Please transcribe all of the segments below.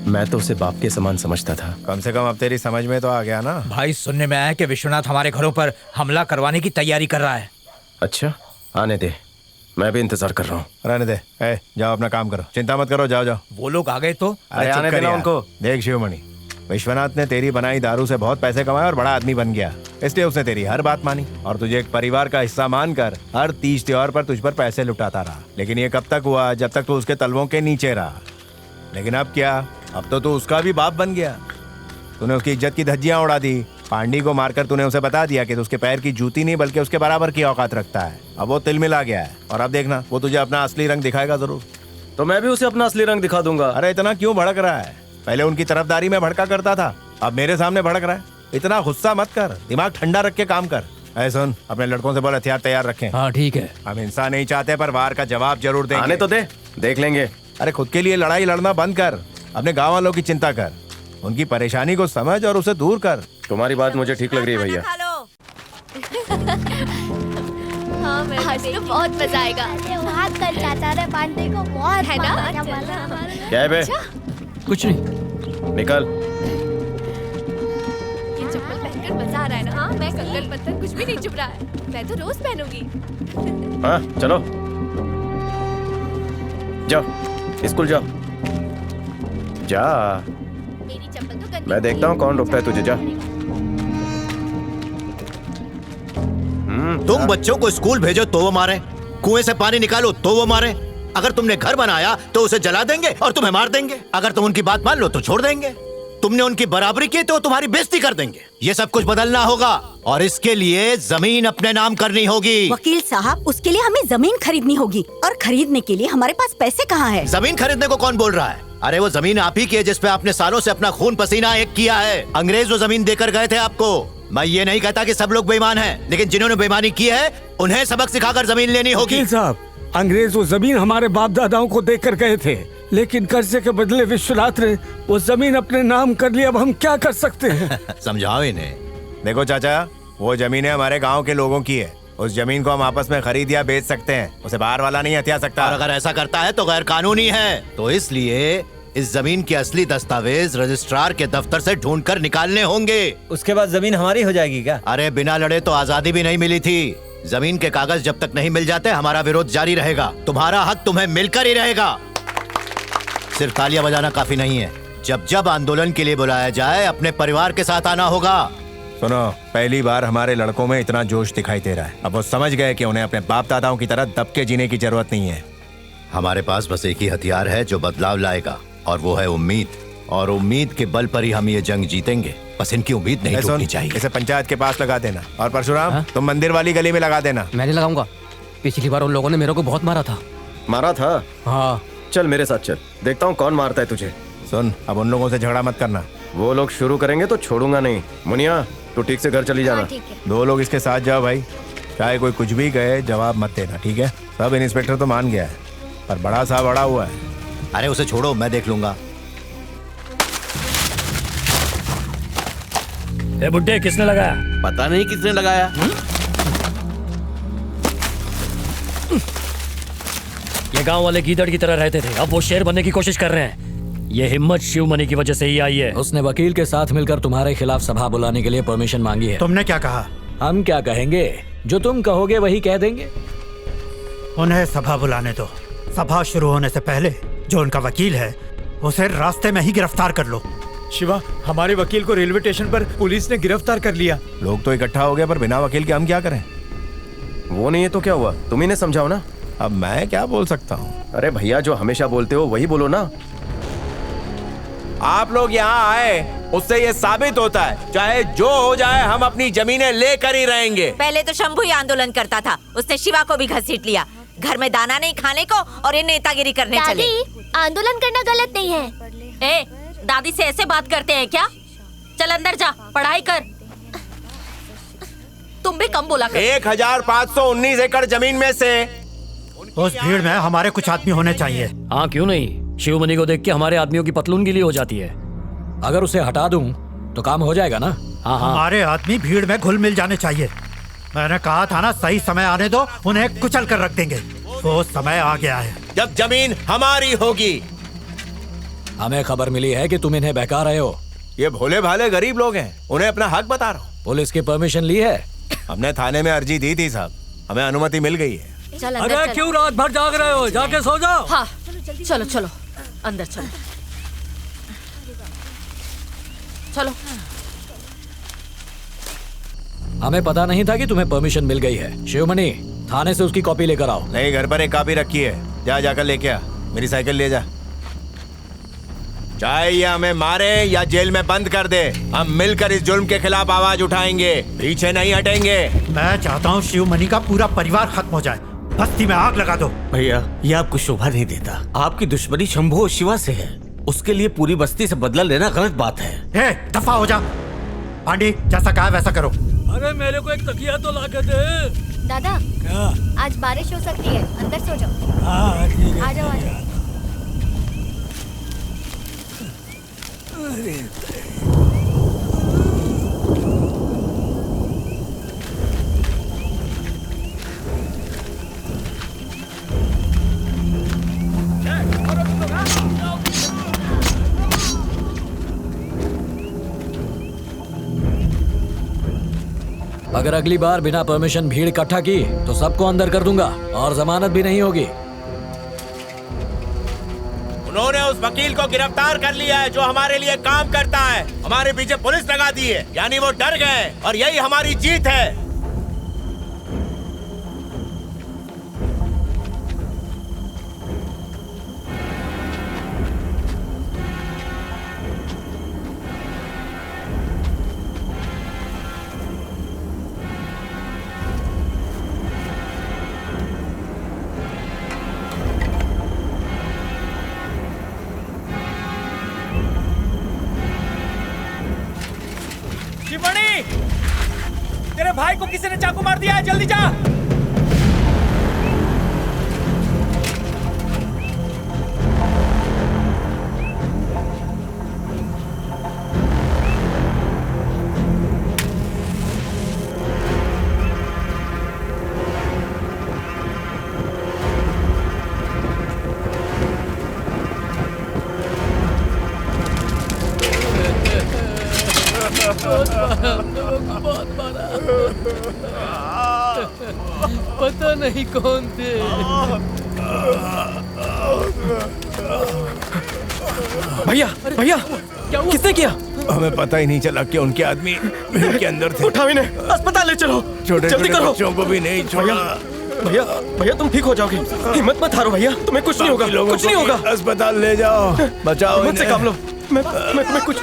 मैं तो उसे बाप के समान समझता था। कम से कम अब तेरी समझ में तो आ गया ना। भाई सुनने में आया कि विश्वनाथ हमारे घरों पर हमला करवाने की तैयारी कर रहा है। अच्छा, आने दे, मैं भी इंतजार कर रहा हूँ। रहने दे, जाओ अपना काम करो, चिंता मत करो, जाओ जाओ। वो लोग आ गए तो अरे आने देना उनको। देख शिवमणि, विश्वनाथ ने तेरी बनाई दारू से बहुत पैसे कमाए और बड़ा आदमी बन गया, इसलिए उसने तेरी हर बात मानी और तुझे एक परिवार का हिस्सा मानकर हर तीज त्योहार पर तुझ पर पैसे लुटाता रहा। लेकिन ये कब तक हुआ? जब तक तू उसके तलवों के नीचे रहा। लेकिन अब क्या? अब तो तू उसका भी बाप बन गया। तूने उसकी इज्जत की धज्जियां उड़ा दी। पांडी को मारकर तूने उसे बता दिया कि तू उसके पैर की जूती नहीं बल्कि उसके बराबर की औकात रखता है। अब वो तिल मिला गया है और अब देखना वो तुझे अपना असली रंग दिखाएगा जरूर। तो मैं भी उसे अपना असली रंग दिखा दूंगा। अरे इतना क्यों भड़क रहा है? पहले उनकी तरफदारी में भड़का करता था, अब मेरे सामने भड़क रहा है। इतना गुस्सा मत कर, दिमाग ठंडा रख के काम कर। ऐ सुन, अपने लड़कों से बोल हथियार तैयार रखें। हाँ ठीक है। हम हिंसा नहीं चाहते पर वार का जवाब जरूर देंगे। आने तो दे, देख लेंगे। अरे खुद के लिए लड़ाई लड़ना बंद कर, अपने गाँव वालों की चिंता कर, उनकी परेशानी को समझ और उसे दूर कर। तुम्हारी बात मुझे ठीक लग रही है भैया। आज तो बहुत मजा आएगा। बात कर चाचा ने पांडे को बहुत है ना? क्या है बे? कुछ नहीं। निकल। ये चप्पल पहनकर मजा आ रहा है ना? हाँ, मैं कंगन पत्थर कुछ भी नहीं चुभ रहा है। मैं तो रोज पहनूंगी। हाँ चलो, जाओ स्कूल जाओ। जा, मेरी चप्पल तो गंदी। मैं देखता हूँ कौन रोकता है तुझे। जा। तुम बच्चों को स्कूल भेजो तो वो मारे, कुएं से पानी निकालो तो वो मारे। अगर तुमने घर बनाया तो उसे जला देंगे और तुम्हें मार देंगे। अगर तुम उनकी बात मान लो तो छोड़ देंगे। तुमने उनकी बराबरी की तो तुम्हारी बेइज्जती कर देंगे। ये सब कुछ बदलना होगा और इसके लिए जमीन अपने नाम करनी होगी। वकील साहब, उसके लिए हमें जमीन खरीदनी होगी और खरीदने के लिए हमारे पास पैसे कहाँ है? जमीन खरीदने को कौन बोल रहा है? अरे वो जमीन आप ही की है जिसपे आपने सालों से अपना खून पसीना एक किया है। अंग्रेज वो जमीन देकर गए थे आपको। मैं ये नहीं कहता कि सब लोग बेईमान हैं, लेकिन जिन्होंने बेईमानी की है उन्हें सबक सिखाकर जमीन लेनी होगी। वकील साहब, अंग्रेज वो जमीन हमारे बाप दादाओं को देकर गए थे, लेकिन कर्जे के बदले विश्वनाथ ने वो जमीन अपने नाम कर ली। अब हम क्या कर सकते हैं? समझाओ इन्हें। देखो चाचा, वो जमीनें हमारे गांव के लोगों की है। उस जमीन को हम आपस में खरीद या बेच सकते हैं, उसे बाहर वाला नहीं हथिया सकता। और अगर ऐसा करता है तो गैर कानूनी है। तो इसलिए इस जमीन के असली दस्तावेज रजिस्ट्रार के दफ्तर से ढूंढकर निकालने होंगे। उसके बाद जमीन हमारी हो जाएगी क्या? अरे बिना लड़े तो आजादी भी नहीं मिली थी। जमीन के कागज जब तक नहीं मिल जाते हमारा विरोध जारी रहेगा। तुम्हारा हक तुम्हें मिलकर ही रहेगा। सिर्फ तालियां बजाना काफी नहीं है। जब जब आंदोलन के लिए बुलाया जाए अपने परिवार के साथ आना होगा। सुनो, पहली बार हमारे लड़कों में इतना जोश दिखाई दे रहा है। अब वो समझ गए कि उन्हें अपने बाप दादाओं की तरह दब के जीने की जरूरत नहीं है। हमारे पास बस एक ही हथियार है जो बदलाव लाएगा, और वो है उम्मीद। और उम्मीद के बल पर ही हम ये जंग जीतेंगे। बस इनकी उम्मीद नहीं टूटनी चाहिए। इसे पंचायत के पास लगा देना और परशुराम तुम मंदिर वाली गली में लगा देना। मैं नहीं लगाऊंगा। पिछली बार उन लोगों ने मेरे को बहुत मारा था। मारा था? हाँ। चल मेरे साथ चल, देखता हूँ कौन मारता है तुझे। सुन, अब उन लोगों से झगड़ा मत करना। वो लोग शुरू करेंगे तो छोड़ूंगा नहीं। मुनिया, तू ठीक से घर चली जाना। दो लोग इसके साथ जाओ भाई, चाहे कोई कुछ भी कहे जवाब मत देना, ठीक है? सब इंस्पेक्टर तो मान गया है पर बड़ा साहब अड़ा हुआ है। अरे उसे छोड़ो, मैं देख लूंगा। ए बुड्ढे, किसने लगाया? पता नहीं किसने लगाया। ये गांव वाले गीदड़ की तरह रहते थे, अब वो शेर बनने की कोशिश कर रहे हैं। ये हिम्मत शिवमणि की वजह से ही आई है। उसने वकील के साथ मिलकर तुम्हारे खिलाफ सभा बुलाने के लिए परमिशन मांगी है। तुमने क्या कहा? हम क्या कहेंगे, जो तुम कहोगे वही कह देंगे। उन्हें सभा बुलाने दो। सभा शुरू होने से पहले जो उनका वकील है उसे रास्ते में ही गिरफ्तार कर लो। शिवा, हमारे वकील को रेलवे स्टेशन पर पुलिस ने गिरफ्तार कर लिया। लोग तो इकट्ठा हो गए पर बिना वकील के हम क्या करें? वो नहीं है तो क्या हुआ? तुम ही ने समझाओ ना। अब मैं क्या बोल सकता हूँ? अरे भैया, जो हमेशा बोलते हो वही बोलो ना। आप लोग यहाँ आए उससे ये साबित होता है चाहे जो हो जाए हम अपनी जमीनें लेकर ही रहेंगे। पहले तो शंभू ही आंदोलन करता था, उसने शिवा को भी घसीट लिया। घर में दाना नहीं खाने को और ये नेतागिरी करने चले। दादी, आंदोलन करना गलत नहीं है। ए, दादी से ऐसे बात करते हैं क्या? चल अंदर जा, पढ़ाई कर। तुम भी कम बोला कर। 1519 एकड़ जमीन में से उस भीड़ में हमारे कुछ आदमी होने चाहिए। हाँ क्यों नहीं, शिवमणि को देख के हमारे आदमियों की पतलून गीली हो जाती है। अगर उसे हटा दूं तो काम हो जाएगा ना? हाँ हाँ। हमारे आदमी भीड़ में घुल मिल जाने चाहिए। मैंने कहा था ना, सही समय आने दो, उन्हें कुचल कर रख देंगे। वो समय आ गया है जब जमीन हमारी होगी। हमें खबर मिली है कि तुम इन्हें बहका रहे हो। ये भोले भाले गरीब लोग हैं, उन्हें अपना हक बता रहा हूँ। पुलिस की परमिशन ली है? हमने थाने में अर्जी दी थी साहब, हमें अनुमति मिल गई है। चल अंदर अरे चल। क्यों रात भर जाग रहे हो? जाके सो जाओ। हाँ चलो चलो अंदर चलो चलो। हमें पता नहीं था कि तुम्हें परमिशन मिल गई है। शिवमणि, थाने से उसकी कॉपी लेकर आओ। नहीं, घर पर एक कॉपी रखी है, जाकर लेके आ। मेरी साइकिल ले जा। चाहे ये हमें मारे या जेल में बंद कर दे, हम मिलकर इस जुल्म के खिलाफ आवाज उठाएंगे, पीछे नहीं हटेंगे। मैं चाहता हूँ शिवमणि का पूरा परिवार खत्म हो जाए, बस्ती में आग लगा दो। भैया ये आपको शोभा नहीं देता। आपकी दुश्मनी शंभू और शिवा से है, उसके लिए पूरी बस्ती से बदला लेना गलत बात है। दफा हो जा। पांडे जैसा कहा वैसा करो। अरे मेरे को एक तकिया तो ला के दे। दादा क्या? आज बारिश हो सकती है, अंदर सो जाओ। हाँ ठीक है। आ जाओ आ जाओ। अगर अगली बार बिना परमिशन भीड़ इकट्ठा की तो सबको अंदर कर दूंगा और जमानत भी नहीं होगी। उन्होंने उस वकील को गिरफ्तार कर लिया है जो हमारे लिए काम करता है। हमारे पीछे पुलिस लगा दी है, यानी वो डर गए और यही हमारी जीत है। शिवमणि, तेरे भाई को किसी ने चाकू मार दिया है, जल्दी जा। पता नहीं कौन थे। भैया भैया क्या हुआ? किसने किया? हमें पता ही नहीं चला कि उनके आदमी भीड़ के अंदर थे। उठाओ इन्हें, अस्पताल ले चलो। छोटे जल्दी छोटे करो। बच्चों को भी नहीं छोड़ा। भैया भैया तुम ठीक हो जाओगे, हिम्मत मत हारो भैया, तुम्हें कुछ नहीं होगा, कुछ नहीं होगा। अस्पताल ले जाओ, बचाओ मुझसे इन्हें। काम लो। मैं कुछ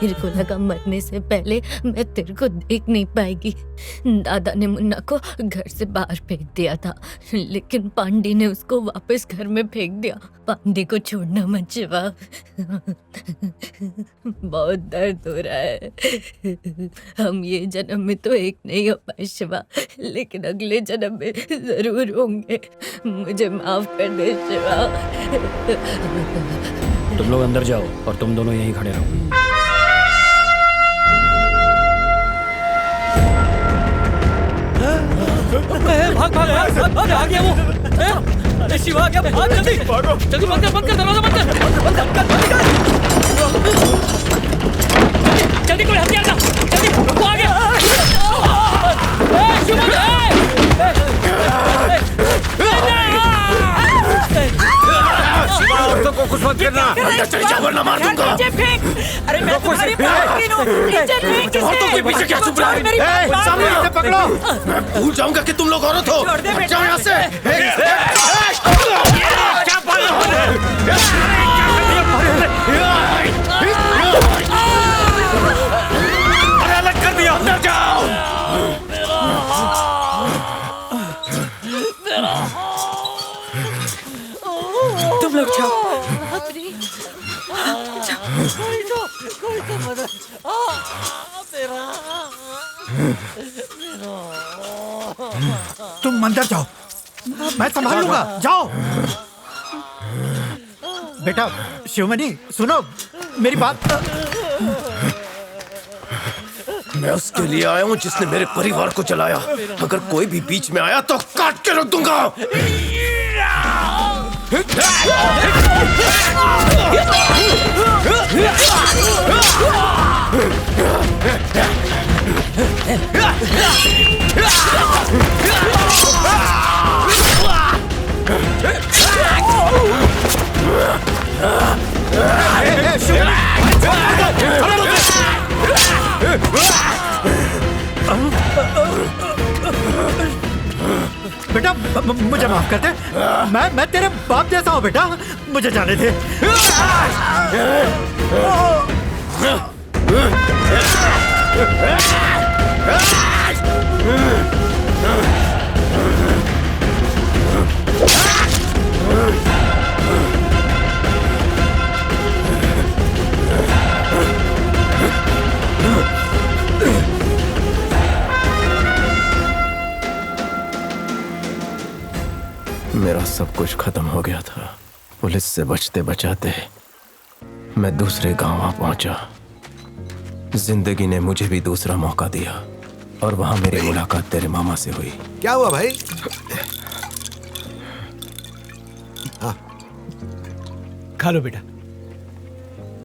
मेरे को लगा मरने से पहले मैं तेरे को देख नहीं पाएगी। दादा ने मुन्ना को घर से बाहर फेंक दिया था, लेकिन पांडे ने उसको वापस घर में फेंक दिया। पांडे को छोड़ना मत शिवा, बहुत दर्द हो रहा है। हम ये जन्म में तो एक नहीं हो पाए शिवा, लेकिन अगले जन्म में जरूर होंगे। मुझे माफ कर दे शिवा। तुम लोग अंदर जाओ और तुम दोनों यहीं खड़े रहो। भाग भाग भाग, आ गया वो। अरे शिवा क्या, भाग जल्दी, जल्दी बंद कर दरवाजा बंद कर। जल्दी कोई हथियार ला, जल्दी वो आ गया। शिवा, औरतों को कुछ मत वरना मार दूंगा। नीचे फेंक। अरे मैं तुम्हारी बात की हूँ। नीचे फेंक इसे। औरतों के पीछे क्या छुप रहा है? मेरी बात मान सामने लो। से पकड़ो। मैं भूल जाऊंगा कि तुम लोग औरत हो। छोड़ दे हट जाओ यहाँ से। क्या पागल हो रहे अरे अलग कर दिया। अंदर जाओ। तुम लोग जाओ। कोई तो मदद तुम अंदर जाओ, मैं संभाल लूंगा। जाओ बेटा। शिवमणि सुनो मेरी बात। मैं उसके लिए आया हूँ जिसने मेरे परिवार को चलाया। अगर कोई भी बीच में आया तो काट के रख दूंगा। बेटा मुझे माफ कर दे। मैं तेरे बाप जैसा हूँ बेटा, मुझे जाने दे। मेरा सब कुछ खत्म हो गया था। पुलिस से बचते बचाते मैं दूसरे गांव आ पहुंचा। जिंदगी ने मुझे भी दूसरा मौका दिया और वहां मेरी मुलाकात तेरे मामा से हुई। क्या हुआ भाई? खा लो बेटा।